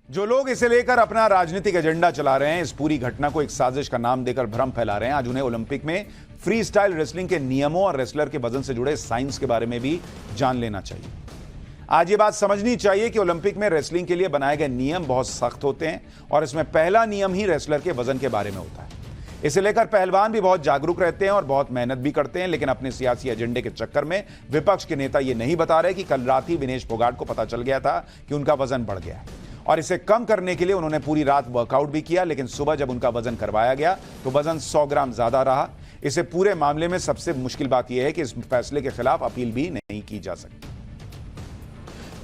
जो लोग इसे लेकर अपना राजनीतिक एजेंडा चला रहे हैं, इस पूरी घटना को एक साजिश का नाम देकर भ्रम फैला रहे हैं। आज उन्हें ओलंपिक में फ्री स्टाइल रेसलिंग के नियमों और रेसलर के वजन से जुड़े साइंस के बारे में भी जान लेना चाहिए। आज ये बात समझनी चाहिए कि ओलंपिक में रेसलिंग के लिए बनाए गए नियम बहुत सख्त होते हैं और इसमें पहला नियम ही रेसलर के वजन के बारे में होता है। इसे लेकर पहलवान भी बहुत जागरूक रहते हैं और बहुत मेहनत भी करते हैं, लेकिन अपने सियासी एजेंडे के चक्कर में विपक्ष के नेता ये नहीं बता रहे कि कल रात ही विनेश फोगाट को पता चल गया था कि उनका वजन बढ़ गया है और इसे कम करने के लिए उन्होंने पूरी रात वर्कआउट भी किया, लेकिन सुबह जब उनका वजन करवाया गया तो वजन 100 ग्राम ज्यादा रहा। इसे पूरे मामले में सबसे मुश्किल बात यह है कि इस फैसले के खिलाफ अपील भी नहीं की जा सकती।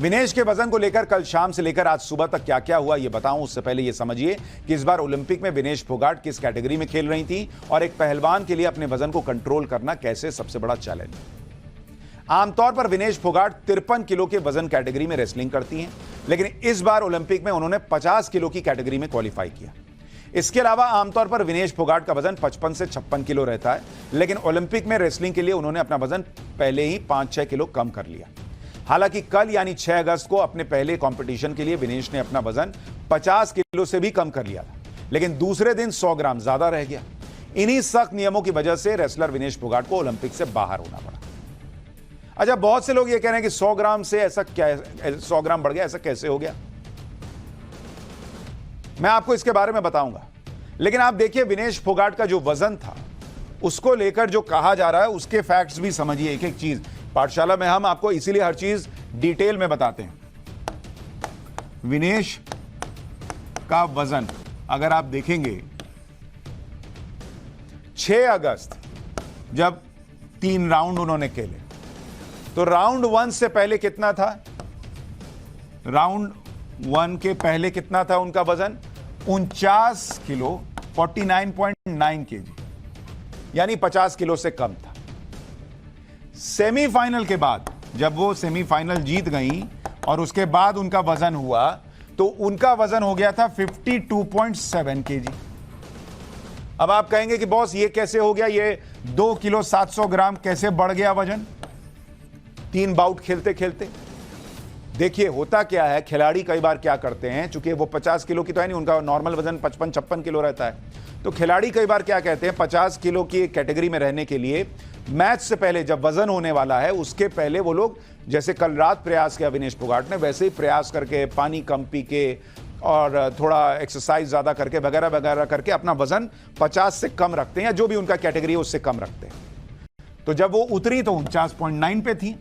विनेश के वजन को लेकर कल शाम से लेकर आज सुबह तक क्या क्या हुआ ये बताऊं, उससे पहले ये समझिए कि इस बार ओलंपिक में विनेश फोगाट किस कैटेगरी में खेल रही थी और एक पहलवान के लिए अपने वजन को कंट्रोल करना कैसे सबसे बड़ा चैलेंज। आमतौर पर विनेश फोगाट 53 किलो के वजन कैटेगरी में रेसलिंग करती हैं, लेकिन इस बार ओलंपिक में उन्होंने 50 किलो की कैटेगरी में क्वालिफाई किया। इसके अलावा आमतौर पर विनेश फोगाट का वजन 55 से 56 किलो रहता है, लेकिन ओलंपिक में रेसलिंग के लिए उन्होंने अपना वजन पहले ही 5-6 किलो कम कर लिया। हालांकि कल यानी 6 अगस्त को अपने पहले कंपटीशन के लिए विनेश ने अपना वजन 50 किलो से भी कम कर लिया था, लेकिन दूसरे दिन 100 ग्राम ज्यादा रह गया। इन्हीं सख्त नियमों की वजह से रेसलर विनेश फोगाट को ओलंपिक से बाहर होना पड़ा। अच्छा, बहुत से लोग ये कह रहे हैं कि 100 ग्राम से ऐसा क्या, 100 ग्राम बढ़ गया, ऐसा कैसे हो गया? मैं आपको इसके बारे में बताऊंगा, लेकिन आप देखिए विनेश फोगाट का जो वजन था उसको लेकर जो कहा जा रहा है उसके फैक्ट्स भी समझिए। एक एक चीज पाठशाला में हम आपको इसीलिए हर चीज डिटेल में बताते हैं। विनेश का वजन अगर आप देखेंगे 6 अगस्त जब 3 राउंड उन्होंने खेले तो राउंड 1 से पहले कितना था? राउंड 1 के पहले कितना था उनका वजन? 49 किलो, 49.9 केजी, यानी 50 किलो से कम था। सेमीफाइनल के बाद जब वो सेमीफाइनल जीत गई और उसके बाद उनका वजन हुआ तो उनका वजन हो गया था 52.7 केजी। अब आप कहेंगे कि बॉस ये कैसे हो गया, ये 2 किलो 700 ग्राम कैसे बढ़ गया वजन 3 बाउट खेलते खेलते? देखिए होता क्या है, खिलाड़ी कई बार क्या करते हैं, चूंकि वो 50 किलो की तो है नहीं, उनका नॉर्मल वजन 55-56 किलो रहता है, तो खिलाड़ी कई बार क्या कहते हैं 50 किलो की कैटेगरी में रहने के लिए मैच से पहले जब वजन होने वाला है उसके पहले वो लोग जैसे कल रात प्रयास किया विनेश फोगाट ने, वैसे ही प्रयास करके पानी कम पी के और थोड़ा एक्सरसाइज ज्यादा करके वगैरह वगैरह करके अपना वजन 50 से कम रखते हैं या जो भी उनका कैटेगरी है उससे कम रखते हैं। तो जब वो उतरी तो 49.9 पे थी,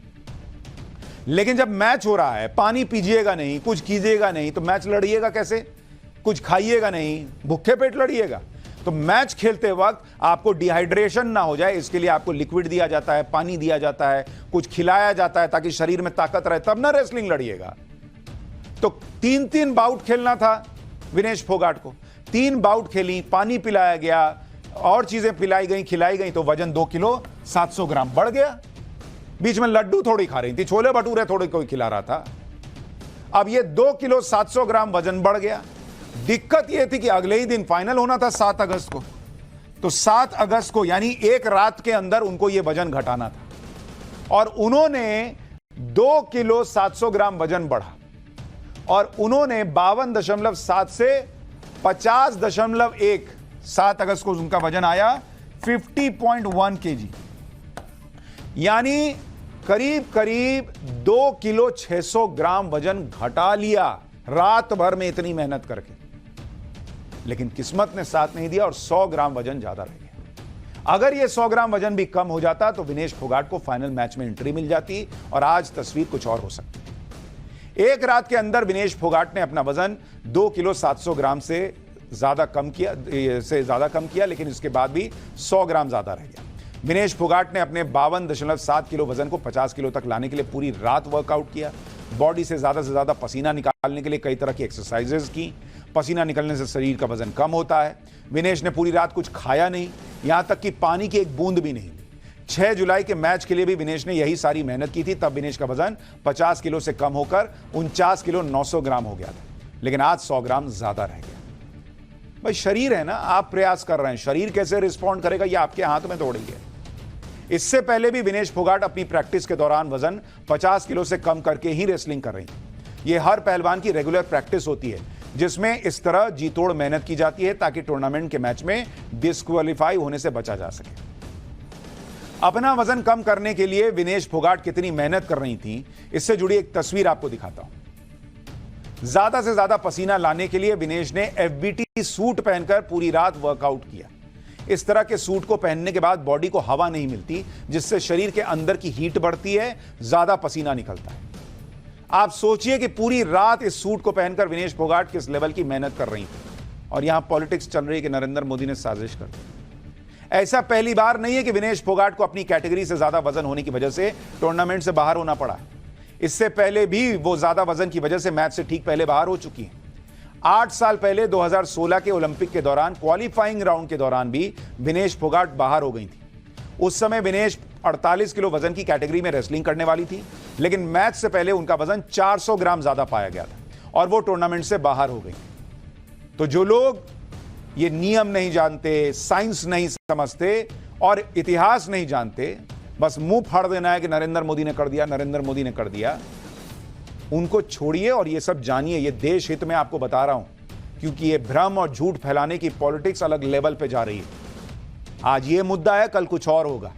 लेकिन जब मैच हो रहा है, पानी पीजिएगा नहीं, कुछ कीजिएगा नहीं, तो मैच लड़िएगा कैसे? कुछ खाइएगा नहीं, भूखे पेट लड़िएगा। तो मैच खेलते वक्त आपको डिहाइड्रेशन ना हो जाए इसके लिए आपको लिक्विड दिया जाता है, पानी दिया जाता है, कुछ खिलाया जाता है ताकि शरीर में ताकत रहे, तब ना रेसलिंग लड़िएगा। तो 3-3 बाउट खेलना था विनेश फोगाट को, 3 बाउट खेली, पानी पिलाया गया और चीजें पिलाई गई, खिलाई गई, तो वजन 2 किलो 700 ग्राम बढ़ गया। बीच में लड्डू थोड़ी खा रही थी, छोले भटूरे थोड़ी कोई खिला रहा था। अब ये 2 किलो 700 ग्राम वजन बढ़ गया। दिक्कत यह थी कि अगले ही दिन फाइनल होना था 7 अगस्त को, तो 7 अगस्त को यानी एक रात के अंदर उनको यह वजन घटाना था और उन्होंने 2 किलो 700 ग्राम वजन बढ़ा और उन्होंने 52.7 से 50.1 7 अगस्त को उनका वजन आया 50.1 केजी, यानी करीब करीब 2 किलो 600 ग्राम वजन घटा लिया रात भर में इतनी मेहनत करके। लेकिन किस्मत ने साथ नहीं दिया और 100 ग्राम वजन ज्यादा रह गया। अगर यह 100 ग्राम वजन भी कम हो जाता तो विनेश फोगाट को फाइनल मैच में एंट्री मिल जाती और आज तस्वीर कुछ और हो सकती। एक रात के अंदर विनेश फोगाट ने अपना वजन 2 किलो 700 ग्राम से ज्यादा कम किया, लेकिन इसके बाद भी 100 ग्राम ज्यादा रह गया। विनेश फोगाट ने अपने 52.7 किलो वजन को 50 किलो तक लाने के लिए पूरी रात वर्कआउट किया, बॉडी से ज्यादा पसीना निकालने के लिए कई तरह की एक्सरसाइजेज की। पसीना निकलने से शरीर का वजन कम होता है। विनेश ने पूरी रात कुछ खाया नहीं, यहां तक कि पानी की एक बूंद भी नहीं ली। 6 जुलाई के मैच के लिए भी विनेश ने यही सारी मेहनत की थी, तब विनेश का वजन 50 किलो से कम होकर 49 किलो 900 ग्राम हो गया था, लेकिन आज 100 ग्राम ज्यादा रह गया। भाई शरीर है ना, आप प्रयास कर रहे हैं, शरीर कैसे रिस्पॉन्ड करेगा ये आपके हाथ में थोड़ी है। इससे पहले भी विनेश फोगाट अपनी प्रैक्टिस के दौरान वजन 50 किलो से कम करके ही रेसलिंग कर रही थी। यह हर पहलवान की रेगुलर प्रैक्टिस होती है। जिसमें इस तरह जी तोड़ मेहनत की जाती है ताकि टूर्नामेंट के मैच में डिस्क्वालीफाई होने से बचा जा सके। अपना वजन कम करने के लिए विनेश फोगाट कितनी मेहनत कर रही थी, इससे जुड़ी एक तस्वीर आपको दिखाता हूं। ज्यादा से ज्यादा पसीना लाने के लिए विनेश ने एफबीटी सूट पहनकर पूरी रात वर्कआउट किया। इस तरह के सूट को पहनने के बाद बॉडी को हवा नहीं मिलती, जिससे शरीर के अंदर की हीट बढ़ती है, ज्यादा पसीना निकलता है। आप सोचिए कि पूरी रात इस सूट को पहनकर विनेश फोगाट किस लेवल की मेहनत कर रही थी। और यहां पॉलिटिक्स चल रही है कि नरेंद्र मोदी ने साजिश कर दी। ऐसा पहली बार नहीं है कि विनेश फोगाट को अपनी कैटेगरी से ज्यादा वजन होने की वजह से टूर्नामेंट से बाहर होना पड़ा। इससे पहले भी वो ज्यादा वजन की वजह से मैच से ठीक पहले बाहर हो चुकी है। 8 साल पहले 2016 के ओलंपिक के दौरान क्वालिफाइंग राउंड के दौरान भी विनेश फोगाट बाहर हो गई थी। उस समय विनेश 48 किलो वजन की कैटेगरी में रेसलिंग करने वाली थी, लेकिन मैच से पहले उनका वजन 400 ग्राम ज्यादा पाया गया था और वो टूर्नामेंट से बाहर हो गई। तो जो लोग ये नियम नहीं जानते, साइंस नहीं समझते और इतिहास नहीं जानते, बस मुंह फाड़ देना है कि नरेंद्र मोदी ने कर दिया, नरेंद्र मोदी ने कर दिया, उनको छोड़िए और ये सब जानिए। ये देश हित में आपको बता रहा हूं, क्योंकि ये भ्रम और झूठ फैलाने की पॉलिटिक्स अलग लेवल पे जा रही है। आज ये मुद्दा है, कल कुछ और होगा,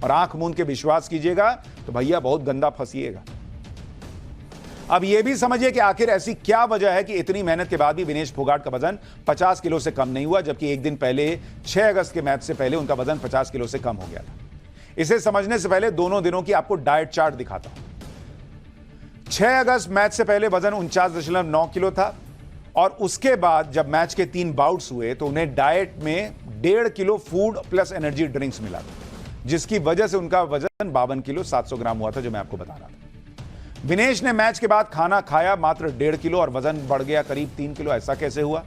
और आंख मूंद के विश्वास कीजिएगा तो भैया बहुत गंदा फंसिएगा। अब यह भी समझिए कि आखिर ऐसी क्या वजह है कि इतनी मेहनत के बाद भी विनेश फोगाट का वजन 50 किलो से कम नहीं हुआ, जबकि एक दिन पहले 6 अगस्त के मैच से पहले उनका वजन 50 किलो से कम हो गया था। इसे समझने से पहले दोनों दिनों की आपको डाइट चार्ट दिखाता हूं। 6 अगस्त मैच से पहले वजन 49.9 किलो था और उसके बाद जब मैच के 3 बाउट्स हुए तो उन्हें डाइट में 1.5 kilo food plus energy drinks मिला था, जिसकी वजह से उनका वजन 52 किलो 700 ग्राम हुआ था, जो मैं आपको बता रहा था। विनेश ने मैच के बाद खाना खाया मात्र 1.5 किलो और वजन बढ़ गया करीब 3 किलो। ऐसा कैसे हुआ,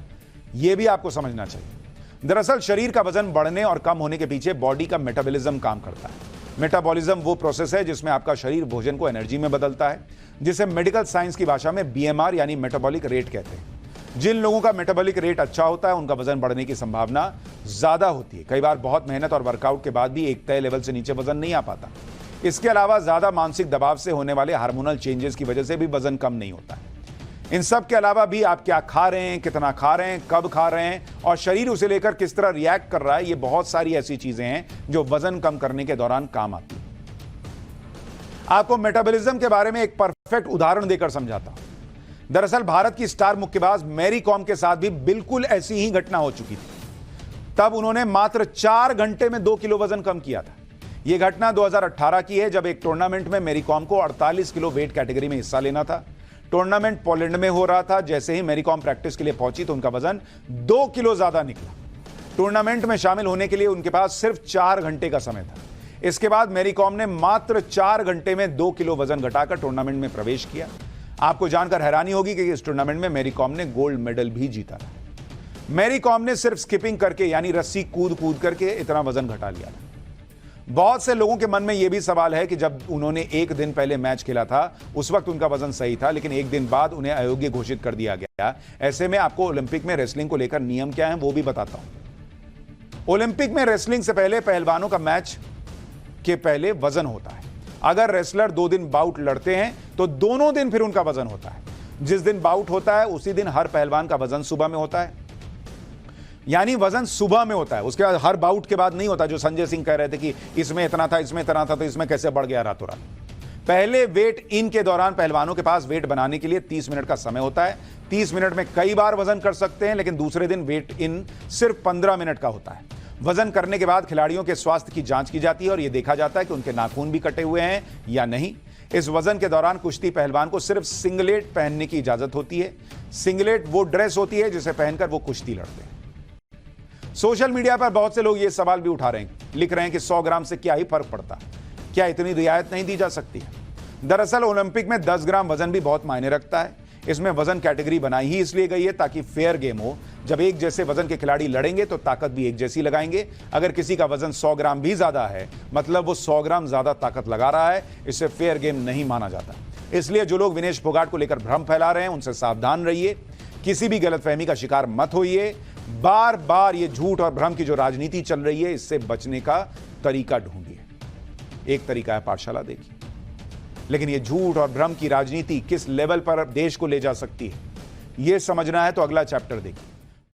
यह भी आपको समझना चाहिए। दरअसल शरीर का वजन बढ़ने और कम होने के पीछे बॉडी का मेटाबॉलिज्म काम करता है। मेटाबॉलिज्म वो प्रोसेस है जिसमें आपका शरीर भोजन को एनर्जी में बदलता है, जिसे मेडिकल साइंस की भाषा में बीएमआर यानी मेटाबॉलिक रेट कहते हैं। जिन लोगों का मेटाबॉलिक रेट अच्छा होता है उनका वजन बढ़ने की संभावना ज्यादा होती है। कई बार बहुत मेहनत और वर्कआउट के बाद भी एक तय लेवल से नीचे वजन नहीं आ पाता। इसके अलावा ज्यादा मानसिक दबाव से होने वाले हार्मोनल चेंजेस की वजह से भी वजन कम नहीं होता है। इन सब के अलावा भी आप क्या खा रहे हैं, कितना खा रहे हैं, कब खा रहे हैं और शरीर उसे लेकर किस तरह रिएक्ट कर रहा है, ये बहुत सारी ऐसी चीजें हैं जो वजन कम करने के दौरान काम आती है। आपको मेटाबॉलिज्म के बारे में एक परफेक्ट उदाहरण देकर समझाता हूं। दरअसल भारत की स्टार मुक्केबाज मैरी कॉम के साथ भी बिल्कुल ऐसी ही घटना हो चुकी थी। तब उन्होंने मात्र 4 घंटे में 2 किलो वजन कम किया था। यह घटना 2018 की है, जब एक टूर्नामेंट में मैरी कॉम को 48 किलो वेट कैटेगरी में हिस्सा लेना था। टूर्नामेंट पोलैंड में हो रहा था। जैसे ही मैरी कॉम प्रैक्टिस के लिए पहुंची तो उनका वजन 2 किलो ज्यादा निकला। टूर्नामेंट में शामिल होने के लिए उनके पास सिर्फ 4 घंटे का समय था। इसके बाद मैरी कॉम ने मात्र 4 घंटे में 2 किलो वजन घटाकर टूर्नामेंट में प्रवेश किया। आपको जानकर हैरानी होगी कि इस टूर्नामेंट में मैरी कॉम ने गोल्ड मेडल भी जीता था। मैरी कॉम ने सिर्फ स्किपिंग करके यानी रस्सी कूद कूद करके इतना वजन घटा लिया था। बहुत से लोगों के मन में यह भी सवाल है कि जब उन्होंने एक दिन पहले मैच खेला था उस वक्त उनका वजन सही था, लेकिन एक दिन बाद उन्हें अयोग्य घोषित कर दिया गया। ऐसे में आपको ओलंपिक में रेसलिंग को लेकर नियम क्या है वो भी बताता हूं। ओलंपिक में रेसलिंग से पहले पहलवानों का मैच के पहले वजन होता है। अगर रेसलर 2 दिन बाउट लड़ते हैं तो दोनों दिन फिर उनका वजन होता है। जिस दिन बाउट होता है उसी दिन हर पहलवान का वजन सुबह में होता है, यानी वजन सुबह में होता है। उसके बाद हर बाउट के बाद नहीं होता, जो संजय सिंह कह रहे थे कि इसमें इतना था, इसमें इतना था, तो इसमें कैसे बढ़ गया रातों रात। पहले वेट इन के दौरान पहलवानों के पास वेट बनाने के लिए 30 मिनट का समय होता है। 30 मिनट में कई बार वजन कर सकते हैं, लेकिन दूसरे दिन वेट इन सिर्फ 15 मिनट का होता है। वजन करने के बाद खिलाड़ियों के स्वास्थ्य की जांच की जाती है और यह देखा जाता है कि उनके नाखून भी कटे हुए हैं या नहीं। इस वजन के दौरान कुश्ती पहलवान को सिर्फ सिंगलेट पहनने की इजाजत होती है। सिंगलेट वो ड्रेस होती है जिसे पहनकर वो कुश्ती लड़ते हैं। सोशल मीडिया पर बहुत से लोग ये सवाल भी उठा रहे हैं, लिख रहे हैं कि 100 ग्राम से क्या ही फर्क पड़ता, क्या इतनी रियायत नहीं दी जा सकती है। दरअसल ओलंपिक में 10 ग्राम वजन भी बहुत मायने रखता है। इसमें वजन कैटेगरी बनाई ही इसलिए गई है ताकि फेयर गेम हो। जब एक जैसे वजन के खिलाड़ी लड़ेंगे तो ताकत भी एक जैसी लगाएंगे। अगर किसी का वजन 100 ग्राम भी ज्यादा है, मतलब वो 100 ग्राम ज्यादा ताकत लगा रहा है, इससे फेयर गेम नहीं माना जाता। इसलिए जो लोग विनेश फोगाट को लेकर भ्रम फैला रहे हैं उनसे सावधान रहिए, किसी भी गलतफहमी का शिकार मत होइए। बार बार ये झूठ और भ्रम की जो राजनीति चल रही है, इससे बचने का तरीका ढूंढिए। एक तरीका है पाठशाला देखिए, लेकिन ये झूठ और भ्रम की राजनीति किस लेवल पर देश को ले जा सकती है, ये समझना है तो अगला चैप्टर देखिए।